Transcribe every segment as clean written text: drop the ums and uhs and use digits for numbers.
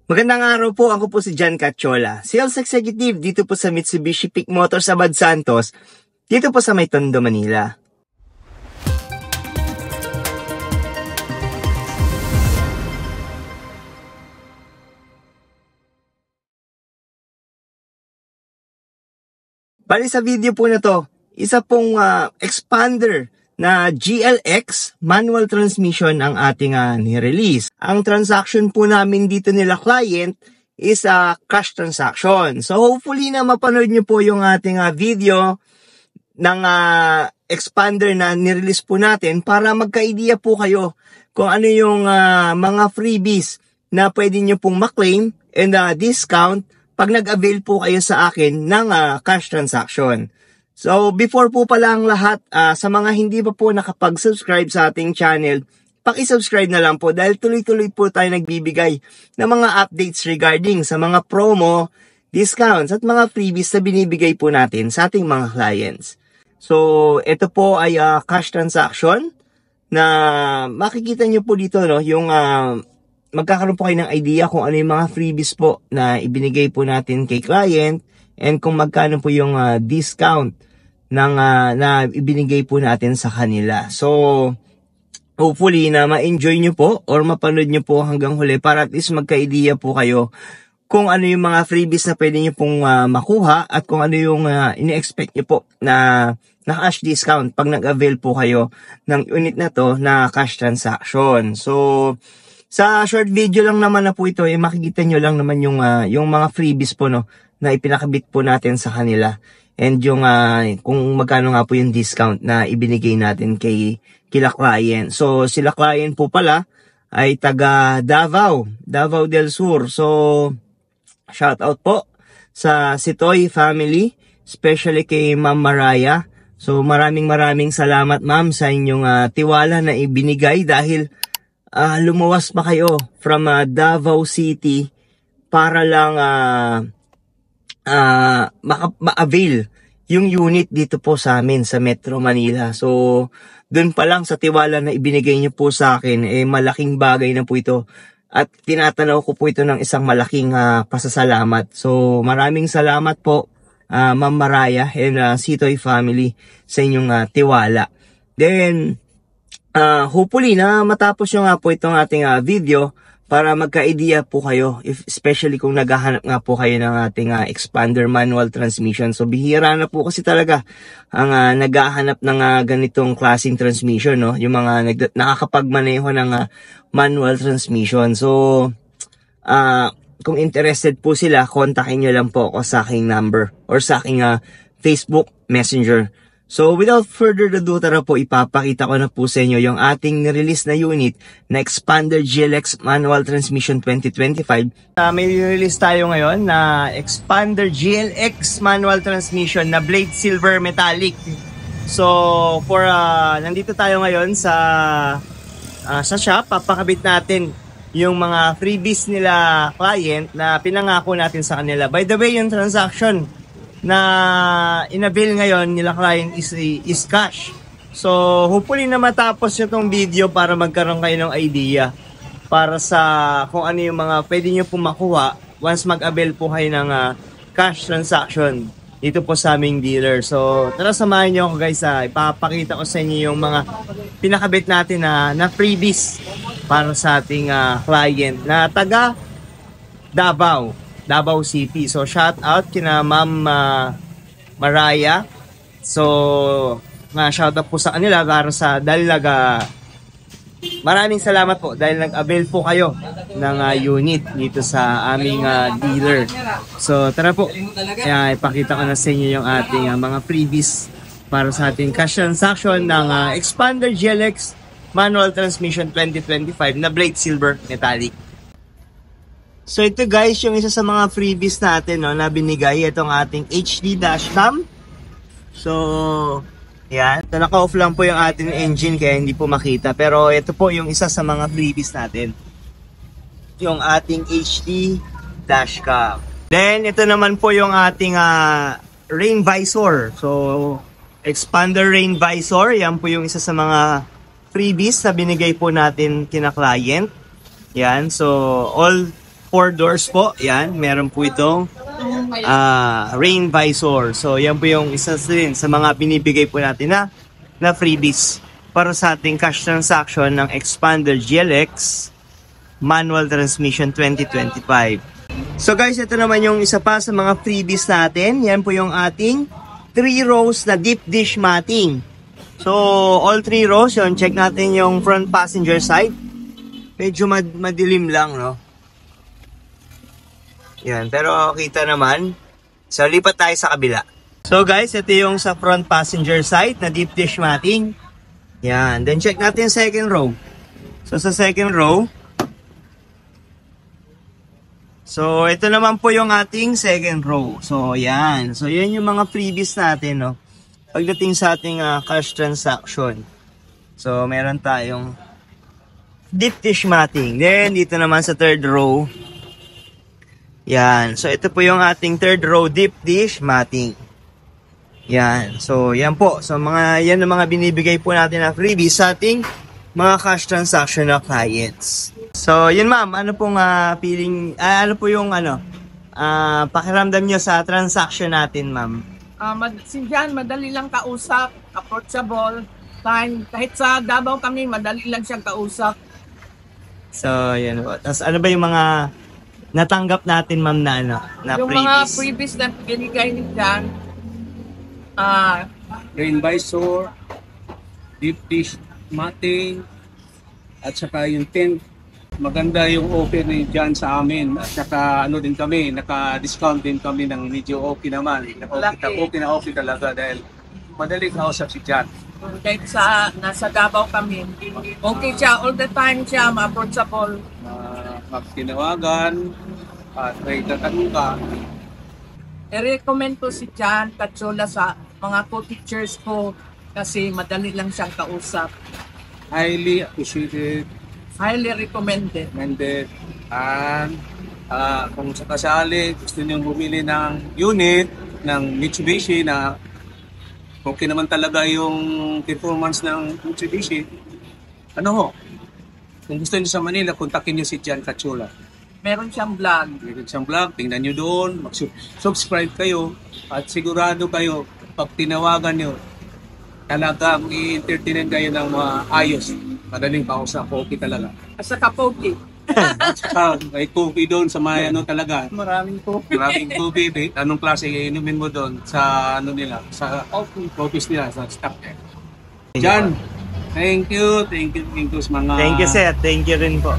Magandang araw po, ako po si John Cacciola, Sales Executive dito po sa Mitsubishi Peak Motors Abad Santos, dito po sa May Tondo, Manila. Bali sa video po na to, isa pong expander na GLX manual transmission ang ating ni-release. Ang transaction po namin dito nila client is a cash transaction. So hopefully na mapanood nyo po yung ating video ng expander na ni-release po natin para magka-idea po kayo kung ano yung mga freebies na pwede nyo pong maklaim and discount pag nag-avail po kayo sa akin ng cash transaction. So, before po pala ang lahat, sa mga hindi pa po nakapag-subscribe sa ating channel, paki-subscribe na lang po dahil tuloy-tuloy po tayo nagbibigay ng mga updates regarding sa mga promo, discounts at mga freebies na binibigay po natin sa ating mga clients. So, ito po ay cash transaction na makikita nyo po dito, no, yung magkakaroon po kayo ng idea kung ano yung mga freebies po na ibinigay po natin kay client and kung magkano po yung discount ng, na ibinigay po natin sa kanila. So, hopefully na ma-enjoy nyo po or mapanood nyo po hanggang huli para at least magka-idea po kayo kung ano yung mga freebies na pwede nyo pong makuha at kung ano yung ini-expect nyo po na cash discount pag nag-avail po kayo ng unit na to na cash transaction. So, sa short video lang naman na po ito, makikita nyo lang naman yung mga freebies po, no, na ipinakabit po natin sa kanila. And yung kung magkano nga po yung discount na ibinigay natin kila client. So sila client po pala ay taga Davao del Sur. So shout out po sa Sitoy family, especially kay Ma'am Maraya. So maraming salamat ma'am sa inyong tiwala na ibinigay dahil lumuwas pa kayo from Davao City para lang ma-avail yung unit dito po sa amin sa Metro Manila. So, dun pa lang sa tiwala na ibinigay niyo po sa akin, malaking bagay na po ito. At tinatanaw ko po ito ng isang malaking pasasalamat. So, maraming salamat po, Ma'am Maraya and Sitoy family sa inyong tiwala. Then, hopefully na matapos nyo nga po itong ating video para magka-idea po kayo, especially kung naghahanap nga po kayo ng ating expander manual transmission. So bihira na po kasi talaga ang naghahanap ng ganitong klaseng transmission, no? Yung mga nakakapagmaneho ng manual transmission. So kung interested po sila, kontakin nyo lang po ako sa aking number or sa aking Facebook Messenger. So, without further ado, tara po, ipapakita ko na po sa inyo yung ating release na unit na Expander GLX Manual Transmission 2025. May release tayo ngayon na Expander GLX Manual Transmission na Blade Silver Metallic. So, nandito tayo ngayon sa shop, papakabit natin yung mga freebies nila client na pinangako natin sa kanila. By the way, yung transaction na in-avail ngayon nila client is cash. So hopefully na matapos itong video para magkaroon kayo ng idea para sa kung ano yung mga pwede nyo po makuha once mag-avail po kayo ng cash transaction dito po sa aming dealer. So tara, samahan nyo ako guys, ipapakita ko sa inyo yung mga pinakabit natin na freebies para sa ating client na taga Davao City. So shout out kina Ma'am Maraya. So shout out po sa kanila dahil maraming salamat po dahil nag-avail po kayo ng unit dito sa aming dealer. So tara po, ipakita ko na sa inyo yung ating mga freebies para sa ating cash transaction ng Expander GLX Manual Transmission 2025 na Blade Silver Metallic. So ito guys, yung isa sa mga freebies natin, no, na binigay, itong ating HD dashcam. So, yan. So, naka-off lang po yung ating engine kaya hindi po makita. Pero ito po yung isa sa mga freebies natin. Yung ating HD dashcam. Then, ito naman po yung ating rain visor. So, Expander rain visor. Yan po yung isa sa mga freebies na binigay po natin kina client. Yan. So, all 4 doors po. Yan, meron po itong rain visor. So, yan po yung isa din sa mga binibigay po natin na freebies para sa ating cash transaction ng Expander GLX manual transmission 2025. So guys, ito naman yung isa pa sa mga freebies natin. Yan po yung ating 3 rows na deep dish matting. So, all 3 rows yun. Check natin yung front passenger side. Medyo madilim lang, no? Yan, pero kita naman. So, lipat tayo sa kabila. So guys, ito yung sa front passenger side na deep dish matting. Yan, then check natin second row. So, sa second row, so, ito naman po yung ating second row. So, yan. So, yan yung mga freebies natin, no? Pagdating sa ating cash transaction. So, meron tayong deep dish matting. Then, dito naman sa third row. Yan. So, ito po yung ating third row deep dish matting. Yan. So, yan po. So, yan ang mga binibigay po natin na freebies sa ating mga cash transaction na clients. So, yun ma'am. Ano pong feeling, ano po yung pakiramdam nyo sa transaction natin, ma'am? Si Jan, madali lang kausap, approachable, time. Kahit sa Davao kami, madali lang siyang kausap. So, yan po. Tapos, ano ba yung mga natanggap natin, ma'am, na yung freebies? mga freebies na binigay ni Jan, rain visor, deep dish matting, at saka yung tent. Maganda yung offer ni Jan sa amin. At saka ano din kami, naka-discount din kami ng medyo okay naman. Okay talaga dahil madali kausap si Jan. kahit nasa Davao kami, okay siya, all the time siya, ma-approachable. Magtinawagan, at may tatanong ka. I-recommend ko si Jan Cachola sa mga co-teachers ko kasi madali lang siyang kausap. Highly appreciated. Highly recommended. And kung sakasali gusto nyo bumili ng unit ng Mitsubishi na okay naman talaga yung performance ng Mitsubishi, kung gusto nyo sa Manila, kontakin nyo si Jan Cachola. Meron siyang vlog. Tingnan nyo doon, mag-subscribe kayo at sigurado kayo pag tinawagan nyo talagang i-entertain kayo ng ayos. Madaling kausap, okay talaga. Asa Kapogi. At saka may coffee doon sa may talaga. Maraming coffee. Maraming coffee. Anong klase inumin mo doon sa sa office nila, sa staff niya. Jan, thank you sa mga... Thank you, sir. Thank you rin po.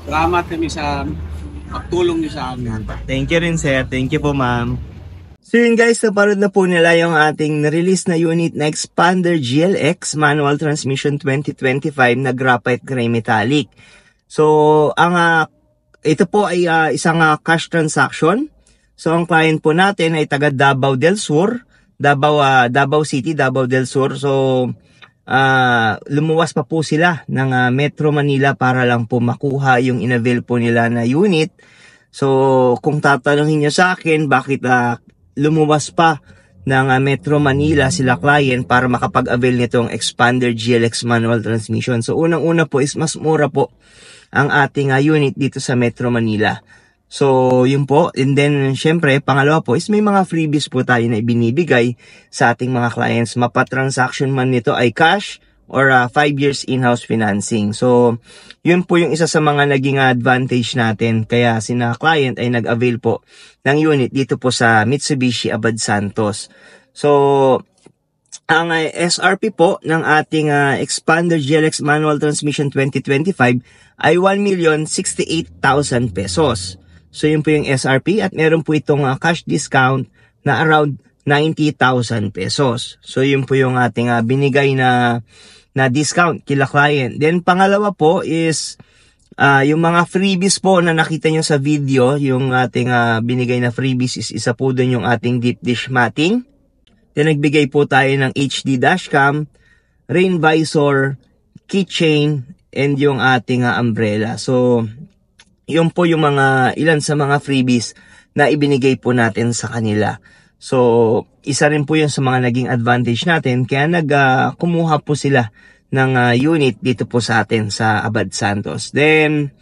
Salamat kami sa pagtulong niyo sa amin. Thank you rin, sir. Thank you po, ma'am. So yun guys, naparod na po nila yung ating na-release na unit na Expander GLX Manual Transmission 2025 na Graphite Gray Metallic. So, ito po ay isang cash transaction. So, ang client po natin ay taga Davao del Sur, Davao City, Davao del Sur. So, lumuwas pa po sila ng Metro Manila para lang po makuha yung in-avail po nila na unit. So, kung tatanungin niyo sa akin, bakit lumuwas pa ng Metro Manila sila client para makapag-avail nitong Expander GLX manual transmission. So, unang-una po is mas mura po ang ating unit dito sa Metro Manila. So, yun po. And then, syempre, pangalawa po is may mga freebies po tayo na ibinibigay sa ating mga clients. Mapa-transaction man nito ay cash or 5 years in-house financing. So, yun po yung isa sa mga naging advantage natin. Kaya sina client ay nag-avail po ng unit dito po sa Mitsubishi Abad Santos. So, ang SRP po ng ating Expander GLX Manual Transmission 2025 ay 1,068,000 pesos. So, yun po yung SRP at meron po itong cash discount na around 90,000 pesos. So, yun po yung ating binigay na discount kila client. Then, pangalawa po is yung mga freebies po na nakita nyo sa video, yung ating binigay na freebies is isa po dun yung ating deep dish matting. Then, nagbigay po tayo ng HD dashcam, rain visor, keychain, and yung ating umbrella. So, yun po yung ilan sa mga freebies na ibinigay po natin sa kanila. So, isa rin po yun sa mga naging advantage natin. Kaya kumuha po sila ng unit dito po sa atin sa Abad Santos. Then,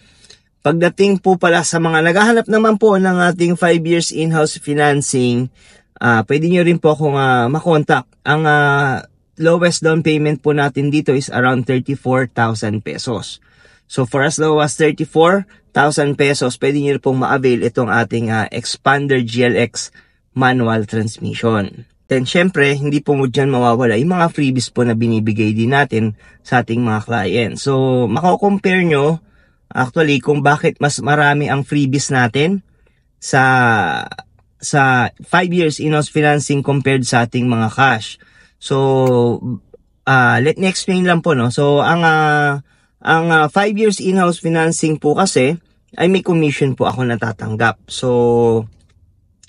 pagdating po pala sa mga naghahanap naman po ng ating 5 years in-house financing, pwede nyo rin po akong makontak. Ang lowest down payment po natin dito is around 34,000 pesos. So for as low as 34,000 pesos, pwede nyo pong ma-avail itong ating Expander GLX manual transmission. Then syempre, hindi po mo dyan mawawala yung mga freebies po na binibigay din natin sa ating mga client. So mako-compare nyo actually kung bakit mas marami ang freebies natin sa 5 years in-house financing compared sa ating mga cash. So let me explain lang po, no. So ang 5 years in-house financing po kasi ay may commission po ako natatanggap. So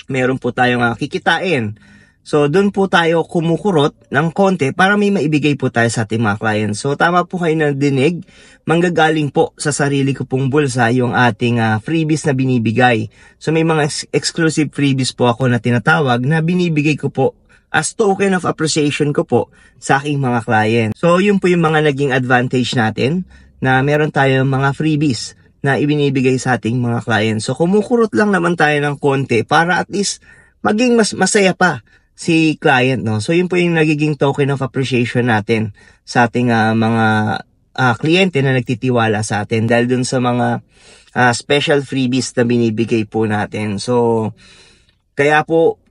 meron po tayong kikitain. So doon po tayo kumukurot ng konti para may maibigay po tayo sa ating mga clients. So tama po kayo na dinig, manggagaling po sa sarili ko pong bulsa yung ating freebies na binibigay. So may mga exclusive freebies po ako na tinatawag na binibigay ko po as token of appreciation ko po sa aking mga client. So yun po yung mga naging advantage natin na meron tayong mga freebies na ibinibigay sa ating mga clients. So kumukurot lang naman tayo ng konti para at least maging mas masaya pa si client, no. So yun po yung nagiging token of appreciation natin sa ating mga kliyente na nagtitiwala sa atin dahil dun sa mga special freebies na binibigay po natin. So kaya po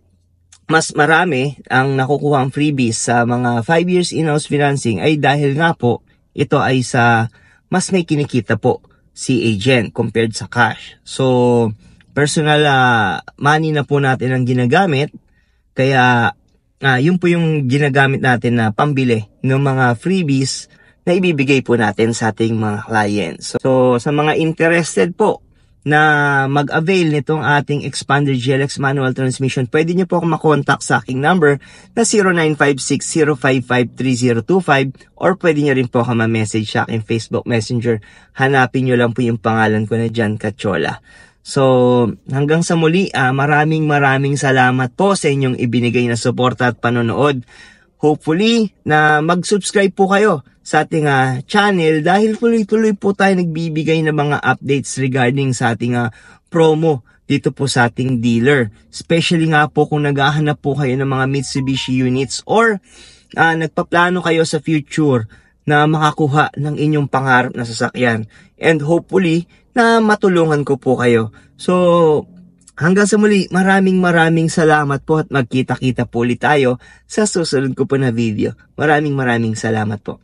mas marami ang nakukuha ang freebies sa mga 5 years in-house financing ay dahil nga po ito ay sa mas may kinikita po si agent compared sa cash. So personal money na po natin ang ginagamit. Kaya, yun po yung ginagamit natin na pambili ng mga freebies na ibibigay po natin sa ating mga clients. So sa mga interested po na mag-avail nitong ating Expander GLX manual transmission, pwede nyo po ako makontak sa aking number na 0956-055-3025 or pwede nyo rin po ako ma-message sa aking Facebook Messenger. Hanapin nyo lang po yung pangalan ko na Jan Cachola. So, hanggang sa muli, maraming salamat po sa inyong ibinigay na suporta at panonood. Hopefully, na mag-subscribe po kayo sa ating channel dahil tuloy-tuloy po tayo nagbibigay ng mga updates regarding sa ating promo dito po sa ating dealer. Especially nga po kung naghahanap po kayo ng mga Mitsubishi units or nagpaplano kayo sa future na makakuha ng inyong pangarap na sasakyan. And hopefully, na matulungan ko po kayo. So, hanggang sa muli, maraming salamat po at magkita-kita po ulit tayo sa susunod ko po na video. Maraming salamat po.